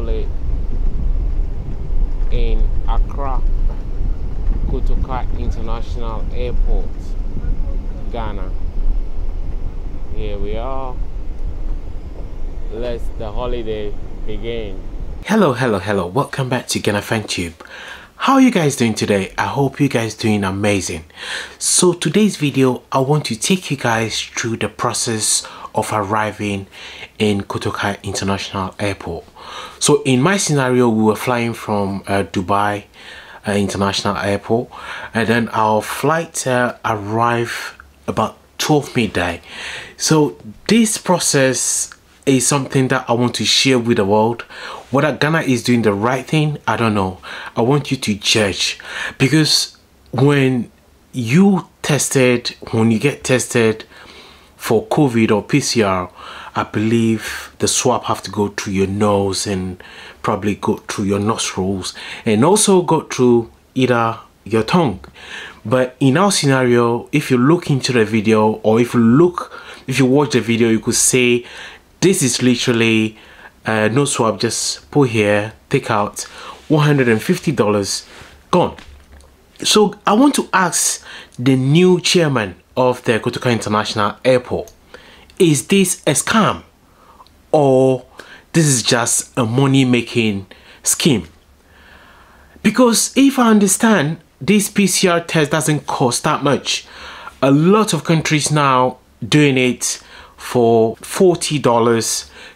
literally in Accra, Kotoka International Airport, Ghana. Here we are. Let the holiday begin. Hello, welcome back to Ghana FanTube. How are you guys doing today? I hope you guys doing amazing. So today's video, I want to take you guys through the process of arriving in Kotoka International Airport. So in my scenario, we were flying from Dubai International Airport, and then our flight arrived about 12 midday. So this process is something that I want to share with the world. Whether Ghana is doing the right thing, I don't know. I want you to judge, because when you get tested for COVID or PCR, I believe the swab have to go through your nose and probably go through your nostrils and also go through either your tongue. But in our scenario, if you look into the video, or if you watch the video, you could say this is literally no swab, just put here, take out $150, gone. So I want to ask the new chairman of the Kotoka International Airport, is this a scam or this is just a money-making scheme? Because if I understand, this PCR test doesn't cost that much. A lot of countries now doing it for $40,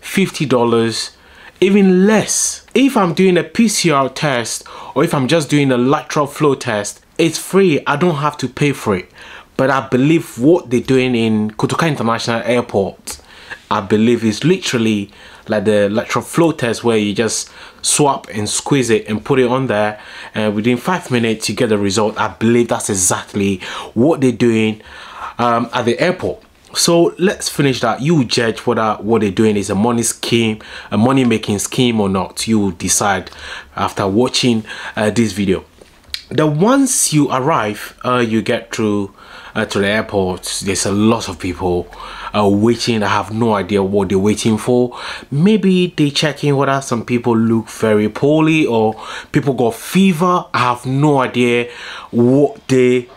$50, even less. If I'm doing a PCR test, or if I'm just doing a lateral flow test, it's free. I don't have to pay for it. But I believe what they're doing in Kotoka International Airport, I believe is literally like the lateral flow test, where you just swap and squeeze it and put it on there, and within 5 minutes you get the result. I believe that's exactly what they're doing at the airport. So let's finish that. You judge whether what they're doing is a money scheme, a money-making scheme or not. You will decide after watching this video. Then once you arrive, you get through to the airport. There's a lot of people waiting. I have no idea what they're waiting for. Maybe they checking whether some people look very poorly or people got fever. I have no idea what they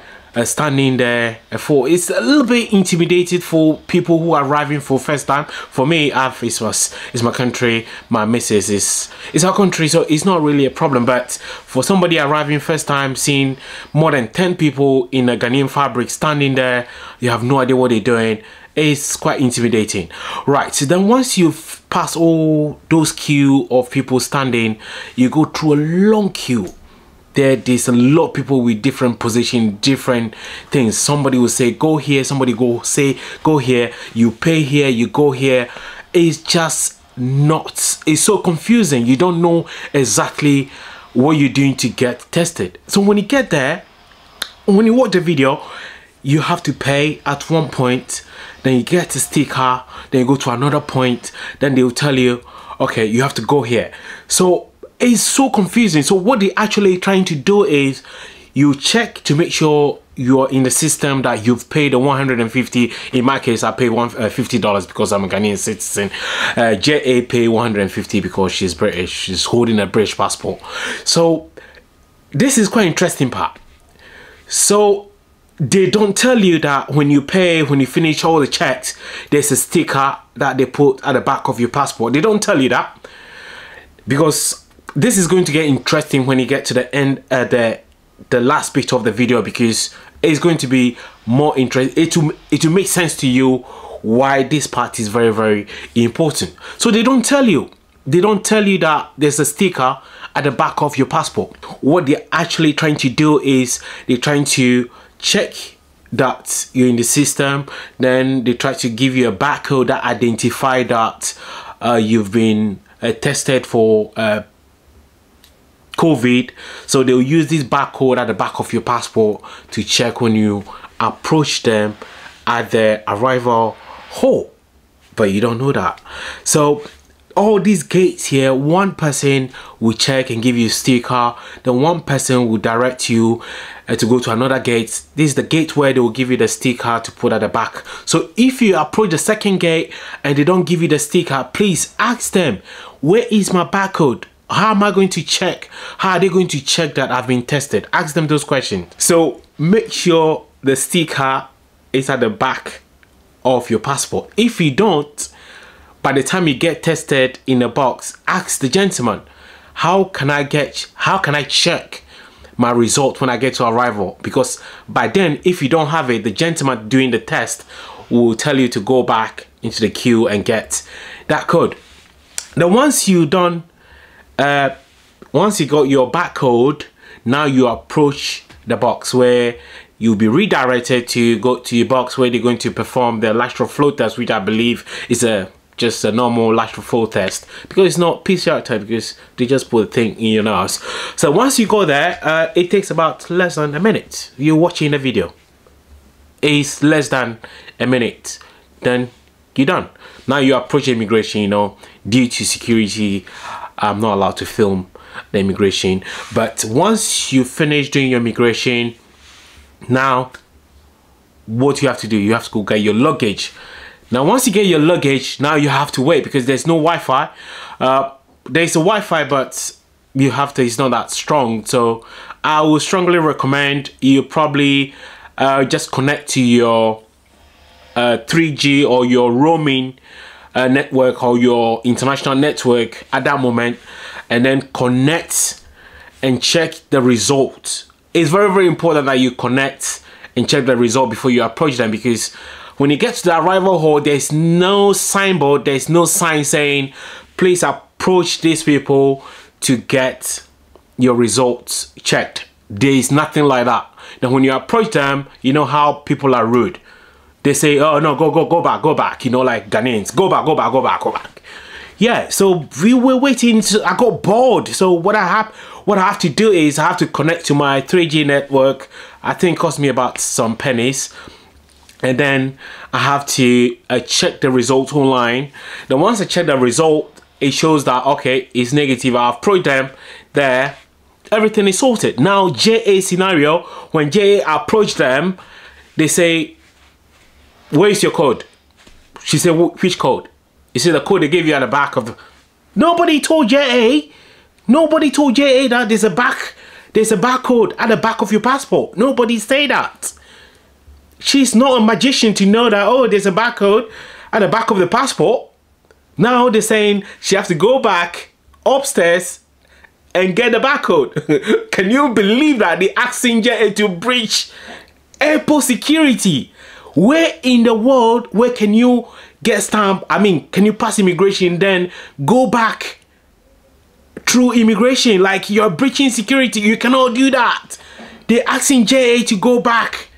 standing there for. It's a little bit intimidated for people who are arriving for first time. For me, it's my country, my missus is our country, so it's not really a problem. But for somebody arriving first time, seeing more than 10 people in a Ghanaian fabric standing there, you have no idea what they're doing. It's quite intimidating. Right, so then once you've passed all those queue of people standing, you go through a long queue. There's a lot of people with different position, different things. Somebody will say go here, somebody go here, you pay here, you go here. It's just not, it's so confusing. You don't know exactly what you're doing to get tested. So when you get there, when you watch the video, you have to pay at one point, then you get a sticker, then you go to another point, then they will tell you, okay, you have to go here. So it's so confusing. So what they're actually trying to do is you check to make sure you're in the system that you've paid the $150. In my case, I pay $50 because I'm a Ghanaian citizen. JA pay $150 because she's British. She's holding a British passport. So this is quite interesting part. So they don't tell you that when you pay, when you finish all the checks, there's a sticker that they put at the back of your passport. They don't tell you that, because this is going to get interesting when you get to the end, the last bit of the video, because it's going to be more interesting. It will make sense to you why this part is very, very important. So they don't tell you. They don't tell you that there's a sticker at the back of your passport. What they're actually trying to do is they're trying to check that you're in the system. Then they try to give you a barcode that identify that you've been tested for COVID. So they'll use this barcode at the back of your passport to check when you approach them at the arrival hall, but you don't know that. So all these gates here, one person will check and give you a sticker, then one person will direct you to go to another gate. This is the gate where they will give you the sticker to put at the back. So if you approach the second gate and they don't give you the sticker, please ask them, where is my barcode? How am I going to check? How are they going to check that I've been tested? Ask them those questions. So make sure the sticker is at the back of your passport. If you don't, by the time you get tested in a box, ask the gentleman, how can I check my result when I get to arrival? Because by then, if you don't have it, the gentleman doing the test will tell you to go back into the queue and get that code. Then once you got your barcode, now you approach the box where you'll be redirected to go to your box where they're going to perform the lateral flow test, which I believe is just a normal lateral flow test, because it's not PCR test, because they just put a thing in your nose. So once you go there, it takes about less than a minute. You're watching the video, it's less than a minute, then you're done. Now you approach immigration. You know, due to security, I'm not allowed to film the immigration, but once you finish doing your immigration, now what you have to do, you have to go get your luggage. Now once you get your luggage, now you have to wait, because there's no Wi-Fi. There's a Wi-Fi, but you have to, it's not that strong. So I would strongly recommend you probably just connect to your 3G or your roaming network or your international network at that moment, and then connect and check the result. It's very, very important that you connect and check the result before you approach them, because when you get to the arrival hall, there's no signboard, there's no sign saying, please approach these people to get your results checked. There is nothing like that. Now, when you approach them, you know how people are rude. They say, oh no, go back, you know, like Ghanaians, go back. Yeah, so we were waiting, I got bored. So what I have to do is I have to connect to my 3G network. I think it cost me about some pennies. And then I have to check the result online. Then once I check the result, it shows that, okay, it's negative. I've approached them there. Everything is sorted. Now, JA scenario, when JA approached them, they say, where is your code? She said, which code? You see the code they gave you at the back of the... Nobody told JA. Nobody told JA that there's a barcode at the back of your passport. Nobody said that. She's not a magician to know that, oh, there's a barcode at the back of the passport. Now they're saying she has to go back upstairs and get the barcode. Can you believe that? They're asking JA to breach airport security. Where in the world, where can you get stamped? I mean, can you pass immigration then go back through immigration? Like, you're breaching security. You cannot do that. They're asking JA to go back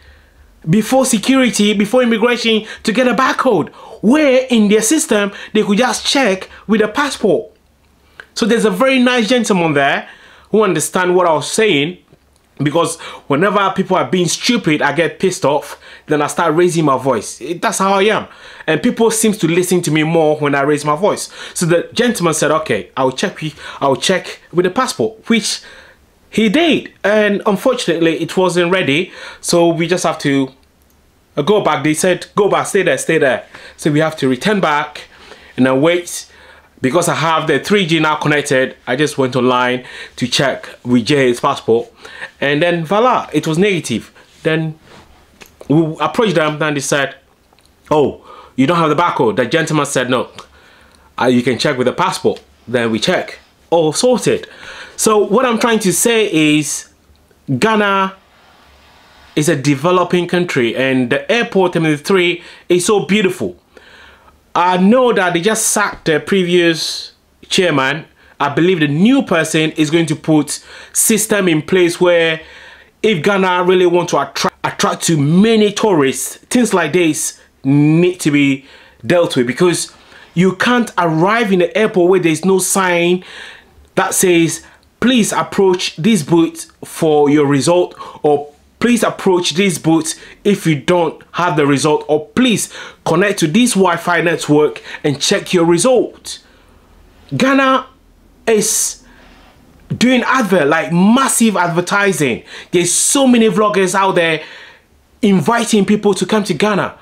before security, before immigration, to get a barcode, where in their system they could just check with a passport. So there's a very nice gentleman there who understands what I was saying, because whenever people are being stupid, I get pissed off, then I start raising my voice. That's how I am, and people seem to listen to me more when I raise my voice. So the gentleman said, okay, I'll check with the passport, which he did, and unfortunately it wasn't ready, so we just have to go back. They said, go back, stay there. So we have to return back and then wait. Because I have the 3G now connected, I just went online to check with Jay's passport, and then voila, it was negative. Then we approached them, and they said, oh, you don't have the barcode. The gentleman said, no, you can check with the passport. Then we check. Oh, sorted. So what I'm trying to say is, Ghana is a developing country, and the airport Terminal 3 is so beautiful. I know that they just sacked the previous chairman. I believe the new person is going to put system in place where, if Ghana really want to attract too many tourists, things like this need to be dealt with, because you can't arrive in the airport where there's no sign that says, please approach this booth for your result, or please approach this booth if you don't have the result, or please connect to this Wi-Fi network and check your result. Ghana is doing advert, like massive advertising. There's so many vloggers out there inviting people to come to Ghana.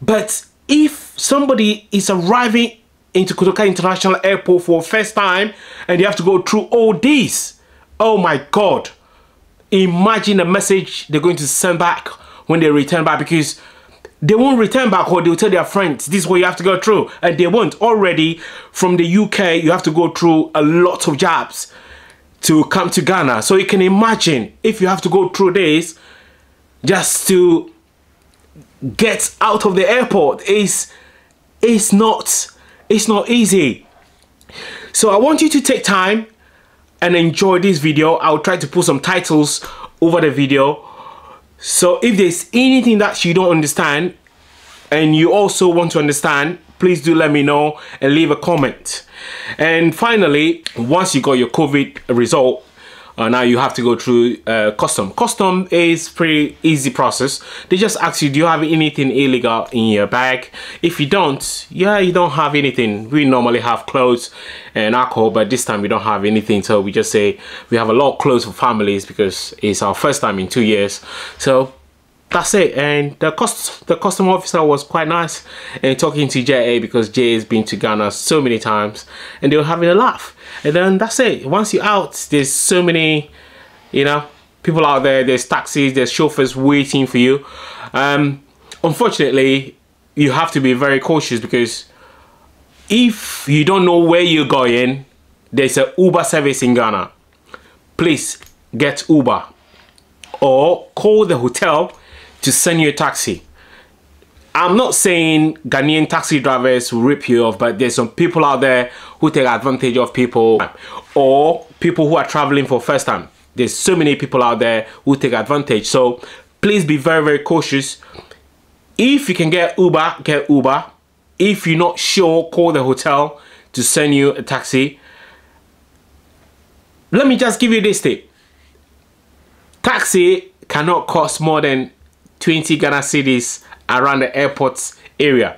But if somebody is arriving into Kotoka International Airport for the first time and you have to go through all this, oh my God, imagine the message they're going to send back when they return back, because they won't return back, or they'll tell their friends this is what you have to go through, and they won't. Already from the UK you have to go through a lot of jobs to come to Ghana. So you can imagine if you have to go through this just to get out of the airport, it's not easy. So I want you to take time and enjoy this video. I'll try to put some titles over the video, so if there's anything that you don't understand and you also want to understand, please do let me know and leave a comment. And finally, once you got your COVID result, now you have to go through custom. Custom is pretty easy process. They just ask you, do you have anything illegal in your bag? If you don't, yeah, you don't have anything. We normally have clothes and alcohol, but this time we don't have anything. So we just say we have a lot of clothes for families because it's our first time in 2 years. So that's it. And the custom officer was quite nice and talking to JA, because JA has been to Ghana so many times and they were having a laugh. And then that's it. Once you're out, there's so many, you know, people out there. There's taxis, there's chauffeurs waiting for you. Unfortunately, you have to be very cautious, because if you don't know where you're going, there's an Uber service in Ghana. Please get Uber or call the hotel to send you a taxi. I'm not saying Ghanaian taxi drivers will rip you off, but there's some people out there who take advantage of people, or people who are traveling for first time. There's so many people out there who take advantage. So please be very, very cautious. If you can get Uber, get Uber. If you're not sure, call the hotel to send you a taxi. Let me just give you this tip. Taxi cannot cost more than 20 Ghana cedis around the airport area.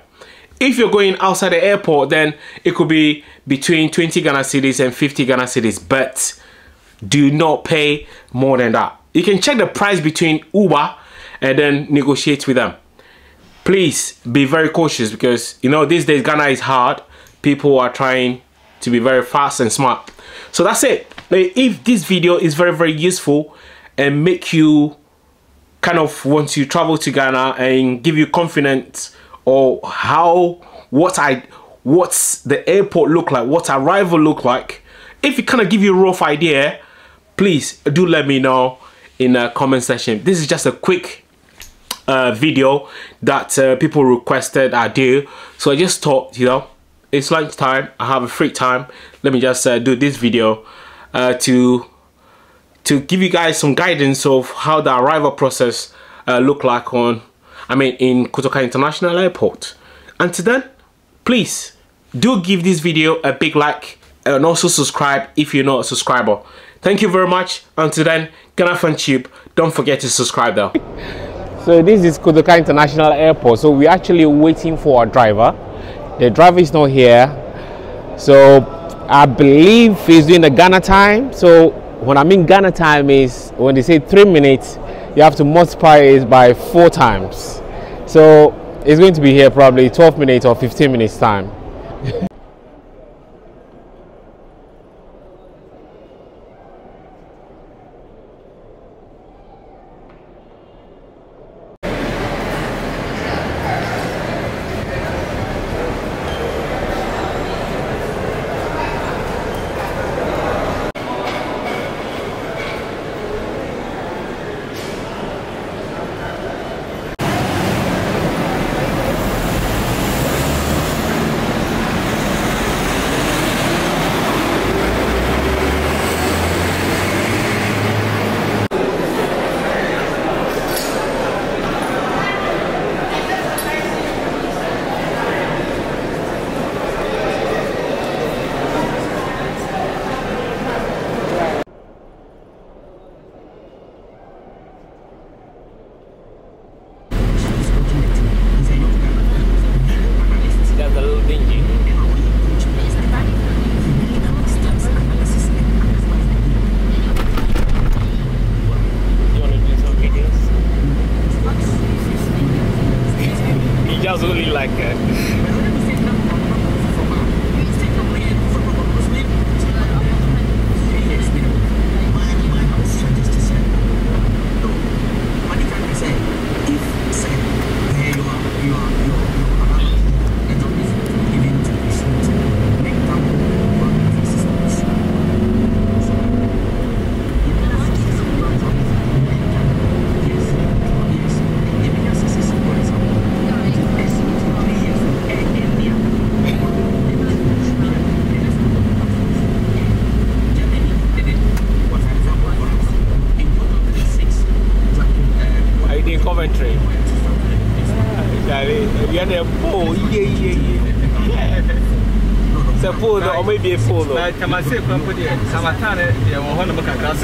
If you're going outside the airport, then it could be between 20 Ghana cedis and 50 Ghana cedis, but do not pay more than that. You can check the price between Uber and then negotiate with them. Please be very cautious, because you know these days Ghana is hard. People are trying to be very fast and smart. So that's it. If this video is very, very useful and make you kind of want to travel to Ghana and give you confidence, or what's the airport look like, what arrival look like, if it kind of give you a rough idea, please do let me know in the comment section. This is just a quick video that people requested I do, so I just thought, you know, it's lunchtime, I have a free time, let me just do this video to give you guys some guidance of how the arrival process look like in Kotoka International Airport. Until then, please do give this video a big like and also subscribe if you're not a subscriber. Thank you very much. Until then, Ghana Fan Tube, don't forget to subscribe though. So this is Kotoka International Airport. So we're actually waiting for our driver. The driver is not here. So I believe he's doing the Ghana time. So when I mean Ghana time is when they say 3 minutes, you have to multiply it by 4 times. So it's going to be here probably 12 minutes or 15 minutes time. like it. Coventry. We are there. Oh, yeah. So, pool, or maybe a pool. Tamase, Samatana, they were one of Accra.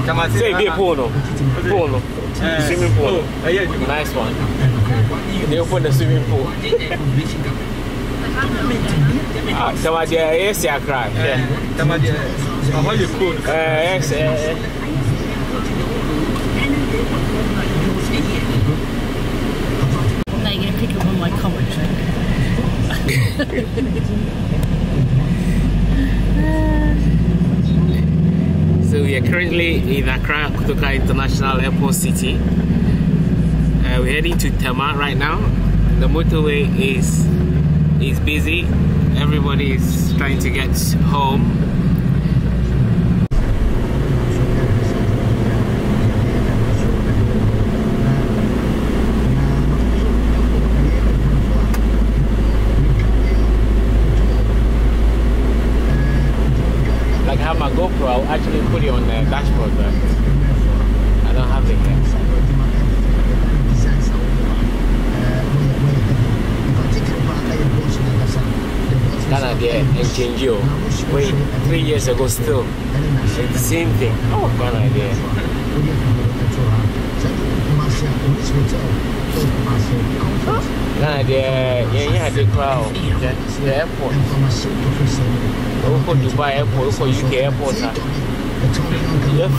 Tamase, be a polo. Swimming pool. Nice one. They open the swimming pool. Tamadia, yes, Accra. Tamadia, how you cool? Yes, Now you're going to pick up on my commentary. So we are currently in Accra, Kotoka International Airport City. We're heading to Tema right now. The motorway is busy. Everybody is trying to get home. Like I have my GoPro, I'll actually put it on the dashboard, but I don't have it yet. Canada and change you. Wait, 3 years ago still. It's the same thing. Oh, Canada. Canada, yeah, the crowd. The airport. For Dubai airport, for UK airport. Yes.